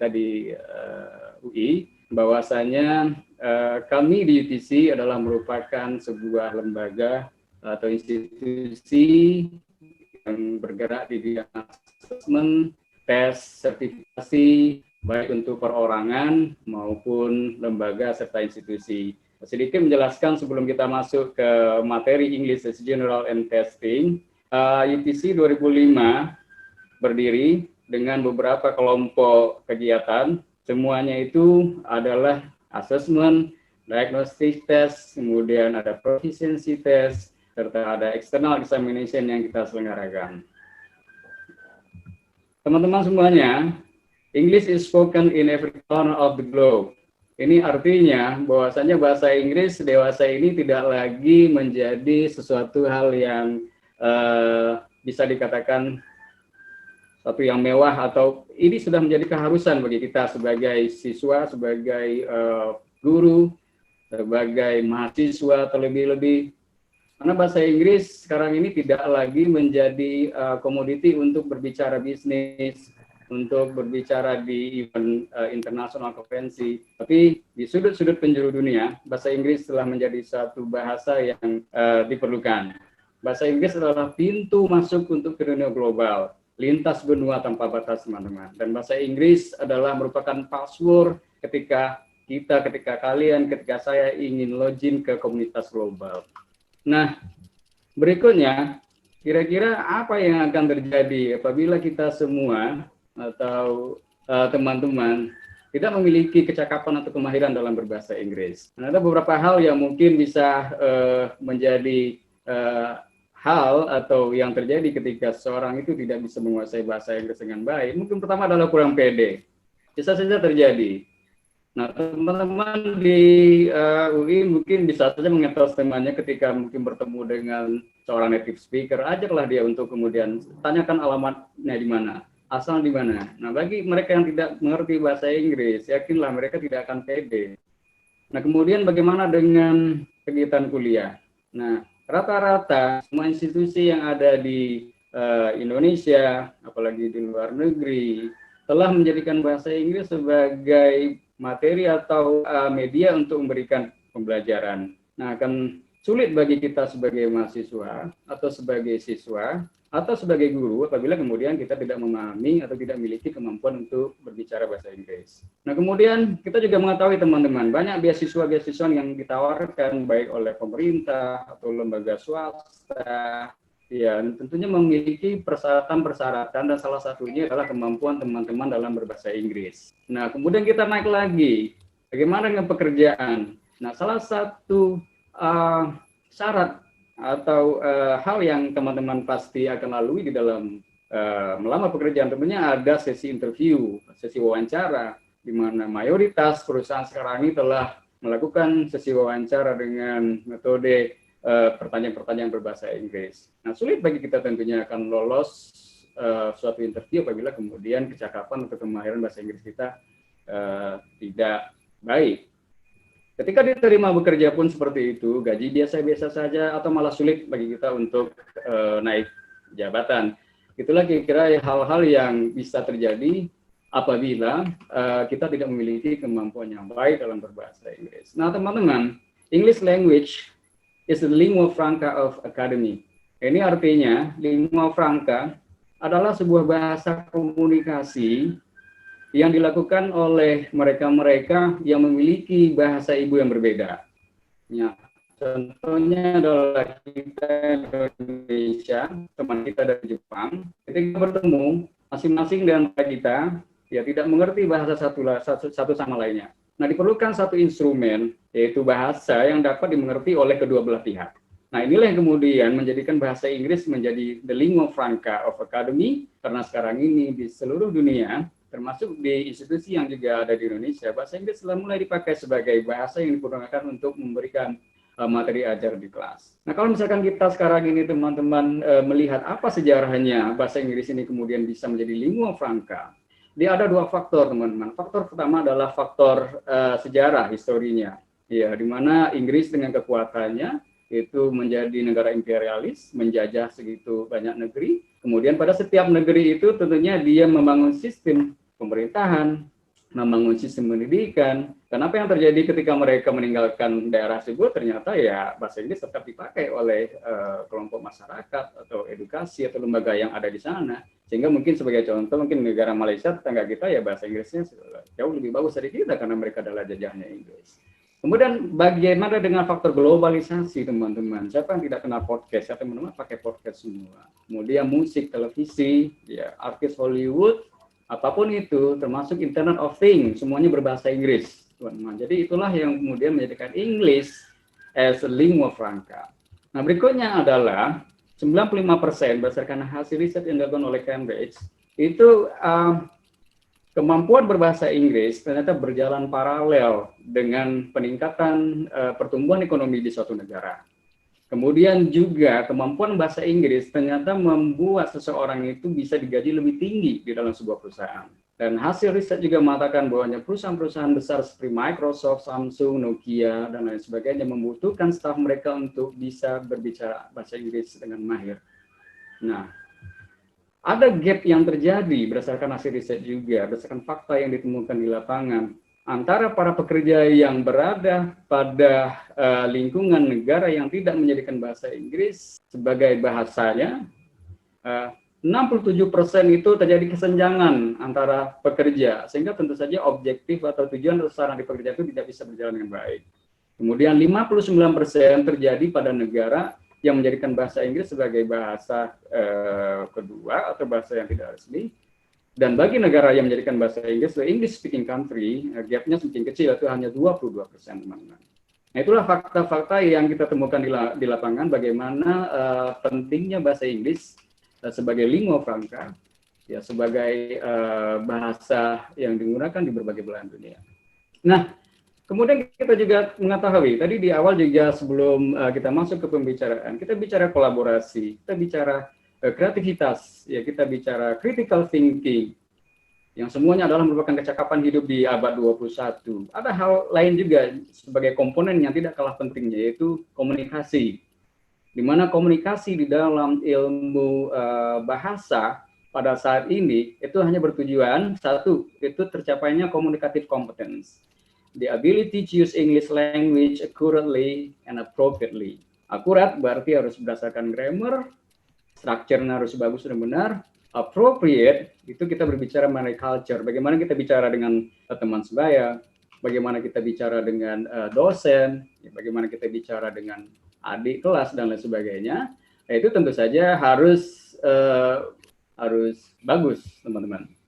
kita di UI, bahwasanya kami di UTC adalah merupakan sebuah lembaga atau institusi yang bergerak di bidang asesmen, tes, sertifikasi, baik untuk perorangan maupun lembaga serta institusi. Sedikit menjelaskan sebelum kita masuk ke materi English as General and Testing, UTC 2005 berdiri dengan beberapa kelompok kegiatan, semuanya itu adalah assessment, diagnostic test, kemudian ada proficiency test, serta ada external examination yang kita selenggarakan. Teman-teman semuanya, English is spoken in every corner of the globe. Ini artinya bahwasanya bahasa Inggris dewasa ini tidak lagi menjadi sesuatu hal yang bisa dikatakan satu yang mewah, atau ini sudah menjadi keharusan bagi kita sebagai siswa, sebagai guru, sebagai mahasiswa terlebih-lebih. Karena bahasa Inggris sekarang ini tidak lagi menjadi komoditi untuk berbicara bisnis, untuk berbicara di event internasional konferensi, tapi di sudut-sudut penjuru dunia, bahasa Inggris telah menjadi satu bahasa yang diperlukan. Bahasa Inggris adalah pintu masuk untuk ke dunia global, lintas benua tanpa batas, teman-teman. Dan bahasa Inggris adalah merupakan password ketika kalian, ketika saya ingin login ke komunitas global. Nah, berikutnya, kira-kira apa yang akan terjadi apabila kita semua atau teman-teman tidak memiliki kecakapan atau kemahiran dalam berbahasa Inggris? Nah, ada beberapa hal yang mungkin bisa menjadi hal atau yang terjadi ketika seorang itu tidak bisa menguasai bahasa Inggris dengan baik. Mungkin pertama adalah kurang pede. Bisa saja terjadi. Nah, teman-teman di UI mungkin bisa saja mengetos temannya ketika mungkin bertemu dengan seorang native speaker, ajaklah dia untuk kemudian tanyakan alamatnya di mana, asal di mana. Nah, bagi mereka yang tidak mengerti bahasa Inggris, yakinlah mereka tidak akan pede. Nah, kemudian bagaimana dengan kegiatan kuliah? Nah, rata-rata semua institusi yang ada di Indonesia, apalagi di luar negeri, telah menjadikan bahasa Inggris sebagai materi atau media untuk memberikan pembelajaran. Nah, akan sulit bagi kita sebagai mahasiswa atau sebagai siswa atau sebagai guru apabila kemudian kita tidak memahami atau tidak memiliki kemampuan untuk berbicara bahasa Inggris. Nah, kemudian kita juga mengetahui, teman-teman, banyak beasiswa-beasiswa yang ditawarkan baik oleh pemerintah atau lembaga swasta. Ya, tentunya memiliki persyaratan-persyaratan, dan salah satunya adalah kemampuan teman-teman dalam berbahasa Inggris. Nah, kemudian kita naik lagi, bagaimana dengan pekerjaan? Nah, salah satu syarat atau hal yang teman-teman pasti akan lalui di dalam melamar pekerjaan, tentunya ada sesi interview, sesi wawancara, di mana mayoritas perusahaan sekarang ini telah melakukan sesi wawancara dengan metode pertanyaan-pertanyaan berbahasa Inggris. Nah, sulit bagi kita tentunya akan lolos suatu interview apabila kemudian kecakapan atau kemahiran bahasa Inggris kita tidak baik. Ketika diterima bekerja pun seperti itu, gaji biasa-biasa saja atau malah sulit bagi kita untuk naik jabatan. Itulah kira-kira hal-hal yang bisa terjadi apabila kita tidak memiliki kemampuan yang baik dalam berbahasa Inggris. Nah, teman-teman, English language is the lingua franca of academy. Ini artinya lingua franca adalah sebuah bahasa komunikasi yang dilakukan oleh mereka-mereka yang memiliki bahasa ibu yang berbeda. Ya, contohnya adalah kita Indonesia, teman kita dari Jepang, ketika bertemu masing-masing di antara kita ya tidak mengerti bahasa satu sama lainnya. Nah, diperlukan satu instrumen, yaitu bahasa yang dapat dimengerti oleh kedua belah pihak. Nah, inilah yang kemudian menjadikan bahasa Inggris menjadi the lingua franca of academy, karena sekarang ini di seluruh dunia, termasuk di institusi yang juga ada di Indonesia, bahasa Inggris telah mulai dipakai sebagai bahasa yang digunakan untuk memberikan materi ajar di kelas. Nah, kalau misalkan kita sekarang ini teman-teman melihat apa sejarahnya bahasa Inggris ini kemudian bisa menjadi lingua franca, dia ada dua faktor, teman-teman. Faktor pertama adalah faktor sejarah, historinya. Ya, di mana Inggris dengan kekuatannya itu menjadi negara imperialis, menjajah segitu banyak negeri. Kemudian pada setiap negeri itu tentunya dia membangun sistem pemerintahan, membangun sistem pendidikan. Dan apa yang terjadi ketika mereka meninggalkan daerah tersebut, ternyata ya bahasa Inggris tetap dipakai oleh kelompok masyarakat atau edukasi atau lembaga yang ada di sana. Sehingga mungkin sebagai contoh, mungkin negara Malaysia tetangga kita ya bahasa Inggrisnya jauh lebih bagus dari kita karena mereka adalah jajahnya Inggris. Kemudian bagaimana dengan faktor globalisasi, teman-teman? Siapa yang tidak kenal podcast? Ya, teman-teman pakai podcast semua. Kemudian musik, televisi, ya artis Hollywood, apapun itu, termasuk Internet of Things, semuanya berbahasa Inggris, teman-teman. Jadi itulah yang kemudian menjadikan English as a lingua franca. Nah, berikutnya adalah 95% berdasarkan hasil riset yang dilakukan oleh Cambridge, itu kemampuan berbahasa Inggris ternyata berjalan paralel dengan peningkatan pertumbuhan ekonomi di suatu negara. Kemudian juga kemampuan bahasa Inggris ternyata membuat seseorang itu bisa digaji lebih tinggi di dalam sebuah perusahaan. Dan hasil riset juga mengatakan bahwa perusahaan-perusahaan besar seperti Microsoft, Samsung, Nokia, dan lain sebagainya membutuhkan staf mereka untuk bisa berbicara bahasa Inggris dengan mahir. Nah, ada gap yang terjadi berdasarkan hasil riset juga, berdasarkan fakta yang ditemukan di lapangan, antara para pekerja yang berada pada lingkungan negara yang tidak menjadikan bahasa Inggris sebagai bahasanya, 67% itu terjadi kesenjangan antara pekerja, sehingga tentu saja objektif atau tujuan sasaran di pekerja itu tidak bisa berjalan dengan baik. Kemudian 59% terjadi pada negara yang menjadikan bahasa Inggris sebagai bahasa kedua atau bahasa yang tidak resmi. Dan bagi negara yang menjadikan bahasa Inggris, the English speaking country, gap-nya semakin kecil, itu hanya 22%, teman-teman. Nah, itulah fakta-fakta yang kita temukan di lapangan, bagaimana pentingnya bahasa Inggris sebagai lingua franca, ya, sebagai bahasa yang digunakan di berbagai belahan dunia. Nah, kemudian kita juga mengetahui, tadi di awal juga sebelum kita masuk ke pembicaraan, kita bicara kolaborasi, kita bicara kreativitas, ya, kita bicara critical thinking, yang semuanya adalah merupakan kecakapan hidup di abad 21. Ada hal lain juga sebagai komponen yang tidak kalah pentingnya, yaitu komunikasi. Di mana komunikasi di dalam ilmu bahasa pada saat ini itu hanya bertujuan, satu, itu tercapainya communicative competence. The ability to use English language accurately and appropriately. Akurat berarti harus berdasarkan grammar, structure-nya harus bagus dan benar. Appropriate itu kita berbicara mengenai culture, bagaimana kita bicara dengan teman sebaya, bagaimana kita bicara dengan dosen, bagaimana kita bicara dengan adik kelas dan lain sebagainya. Nah, itu tentu saja harus bagus, teman-teman.